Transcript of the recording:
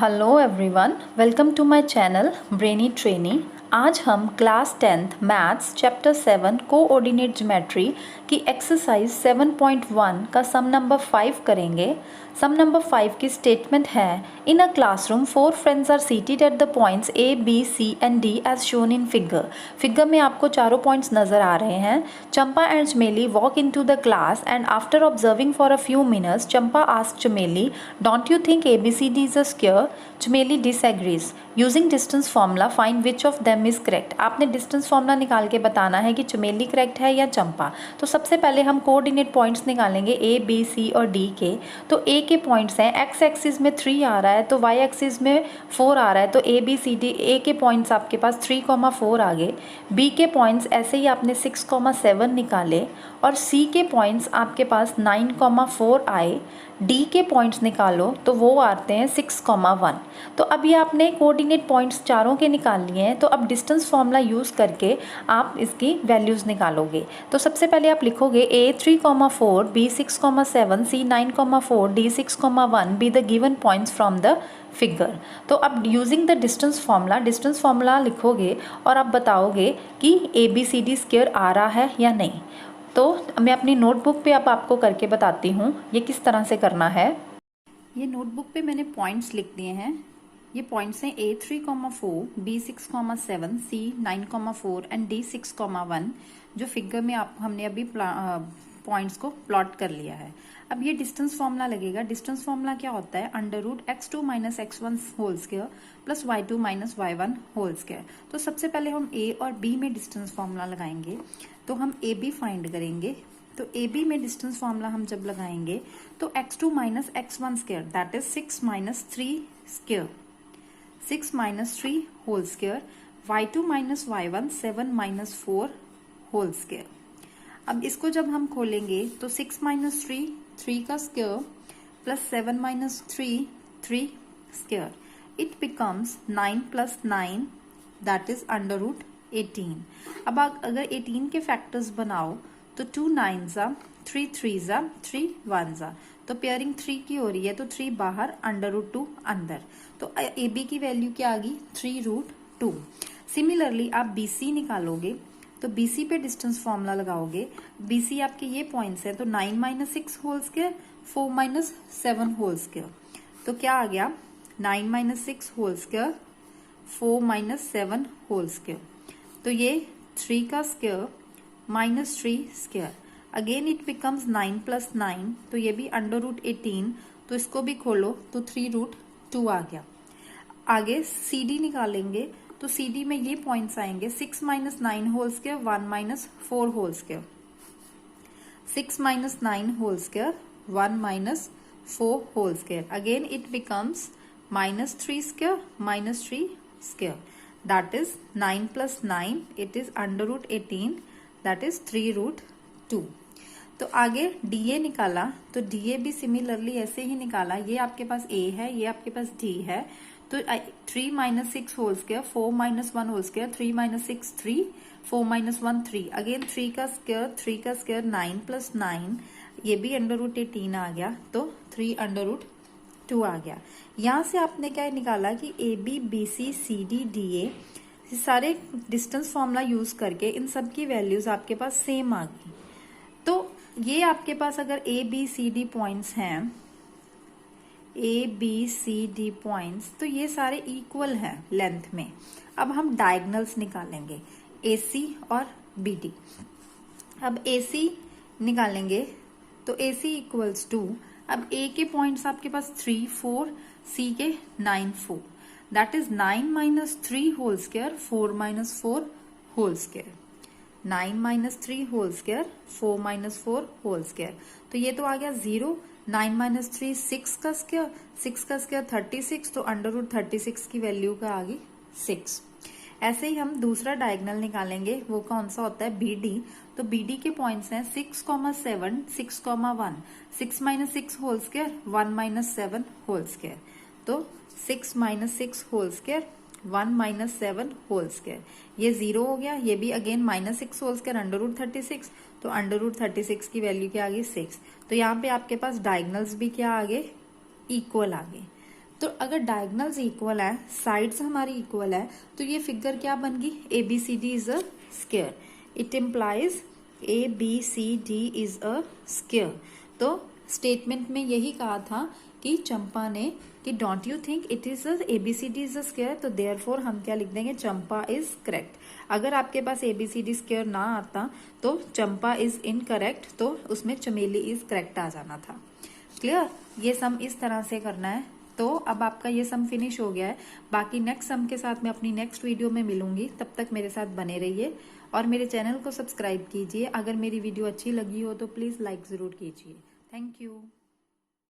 Hello everyone, welcome to my channel Brainy Trainee. आज हम class 10th maths chapter 7 coordinate geometry की exercise 7.1 का सम number 5 करेंगे। सम number 5 की स्टेटमेंट है, in a classroom 4 friends are seated at the points A B C and D as shown in figure. Figure में आपको चारों पॉइंट्स नजर आ रहे हैं। Champa and Chameli walk into the class and after observing for a few minutes Champa asked Chameli, don't you think ABCD is a square? Chameli disagrees. Using distance formula find which of them is correct. आपने distance formula निकाल के बताना है कि चमेली correct है या चंपा। तो सबसे पहले हम कोऑर्डिनेट पॉइंट्स निकालेंगे A, B, C और D के। तो A के पॉइंट्स हैं, x एक्सिस में 3 आ रहा है तो y एक्सिस में 4 आ रहा है, तो A B C D A के पॉइंट्स आपके पास 3,4 आ गए। B के पॉइंट्स ऐसे ही आपने 6,7 निकाले और C के पॉइंट्स आपके पास 9,4 आए। D के पॉइंट्स निकालो तो वो आते हैं 6,1। तो अब ये आपने कोऑर्डिनेट पॉइंट्स चारों के निकाल लिए हैं। तो अब डिस्टेंस फॉर्मूला यूज़ करके आप इसकी वैल्यूज़ निकालोगे। तो सबसे पहले आप लिखोगे A 3,4, B 6,7, C 9,4, D 6,1 be the given points from the figure. तो अब यूजिंग द डिस्टेंस फार्मूला लिखोगे और आप बताओगे कि ABCD स्क्वायर आ रहा है या नहीं। तो मैं अपनी नोटबुक पे अब आपको करके बताती हूँ ये किस तरह से करना है। ये नोटबुक पे मैंने पॉइंट्स लिख दिए हैं। ये पॉइंट्स हैं A 3,4, B 6,7, C 9,4 and D 6,1 जो फिगर में हमने अभी पॉइंट्स को प्लॉट कर लिया है। अब ये डिस्टेंस फॉर्मूला लगेगा। डिस्टेंस फॉर्मूला क्या होता है? √x2 - x1 whole square plus y2 - y1 whole square. तो सबसे पहले हम A और B में डिस्टेंस फॉर्मूला लगाएंगे। तो हम AB फाइंड करेंगे। तो AB में डिस्टेंस फॉर्मूला हम जब लगाएंगे तो x2 - x1 square that is 6 - 3 square, 6 - 3 whole square, y2 - y1 7 - 4 whole square. अब इसको जब हम खोलेंगे तो 6 - 3 3 का square plus 7 - 3 3 square, it becomes 9 + 9 that is √18। अब अगर 18 के फैक्टर्स बनाओ तो 2 9s 3 3s 3 1s, तो पेयरिंग 3 की हो रही है तो 3 बाहर √2 अंदर। तो AB की वैल्यू क्या आ गई? 3√2। सिमिलरली आप BC निकालोगे तो BC पे डिस्टेंस फॉर्मूला लगाओगे। BC आपके ये पॉइंट्स हैं तो 9 - 6 होल स्क्वायर 4 - 7 होल स्क्वायर। तो क्या आ गया? 9 - 6 होल स्क्वायर 4 - 7 होल स्क्वायर। तो ये 3 का square -3 square, again it becomes 9 + 9, तो ये भी √18। तो इसको भी खोलो तो 3√2 आ गया। आगे CD निकालेंगे तो CD में ये पॉइंट्स आएंगे 6 - 9 whole square 1 - 4 whole square, 6 - 9 whole square 1 - 4 whole square, again it becomes -3 square -3 square, that is 9 + 9 it is √18 that is 3√2। तो आगे DA निकाला तो DA भी सिमिलरली ऐसे ही निकाला। ये आपके पास A है, ये आपके पास D है। तो 3 - 6 whole square 4 - 1 whole square 3 - 6 3 4 - 1 3, again 3 का स्क्वायर 9 + 9, ये भी √18 आ गया तो 3√2 आ गया। यहाँ से आपने क्या निकाला कि AB BC CD DA सारे डिस्टेंस फॉर्मूला यूज करके इन सब की वैल्यूज आपके पास सेम आ गई। तो ये आपके पास अगर ABCD पॉइंट्स हैं, ABCD पॉइंट्स, तो ये सारे इक्वल हैं लेंथ में। अब हम डायगनल्स निकालेंगे AC और BD। अब AC निकालेंगे तो AC = 2। अब A के पॉइंट्स आपके पास 3 4, C के 9 4, that is 9 - 3 whole square 4 - 4 whole square, 9 - 3 whole square 4 - 4 whole square. तो ये तो आ गया 0। 9 - 3 6 का स्क्वायर, 6 का स्क्वायर 36, तो √36 की वैल्यू का आ गई 6। ऐसे ही हम दूसरा डायगोनल निकालेंगे, वो कौन सा होता है? BD। तो BD के पॉइंट्स हैं 6, 7 6, 1, 6 - 6 होल स्क्वायर 1 - 7 होल स्क्वायर, तो 6 - 6 होल स्क्वायर 1 - 7 होल स्क्वायर, ये 0 हो गया। ये भी अगेन -6 होल स्क्वायर √36, तो √36 की वैल्यू क्या आ गई? 6। तो यहाँ पे आपके पास डायगनल्स भी क्या आ गए? इक्वल आ गए। तो अगर डायगोनल्स इक्वल है, साइड्स हमारी इक्वल है, तो ये फिगर क्या बन गई, ABCD is a square. It implies ABCD is a square. तो स्टेटमेंट में यही कहा था कि चंपा ने कि don't you think it is ABCD is a square, तो देयरफॉर हम क्या लिख देंगे, चंपा इज करेक्ट। अगर आपके पास ABCD स्क्वायर ना आता तो चंपा इज इनकरेक्ट, तो उसमें चमेली इज करेक्ट आ जाना था। क्लियर, ये सम इस तरह से करना है। तो अब आपका ये सम फिनिश हो गया है। बाकी नेक्स्ट सम के साथ मैं अपनी नेक्स्ट वीडियो में मिलूंगी, तब तक मेरे साथ बने रहिए और मेरे चैनल को सब्सक्राइब कीजिए। अगर मेरी वीडियो अच्छी लगी हो तो प्लीज लाइक जरूर कीजिए। Thank you.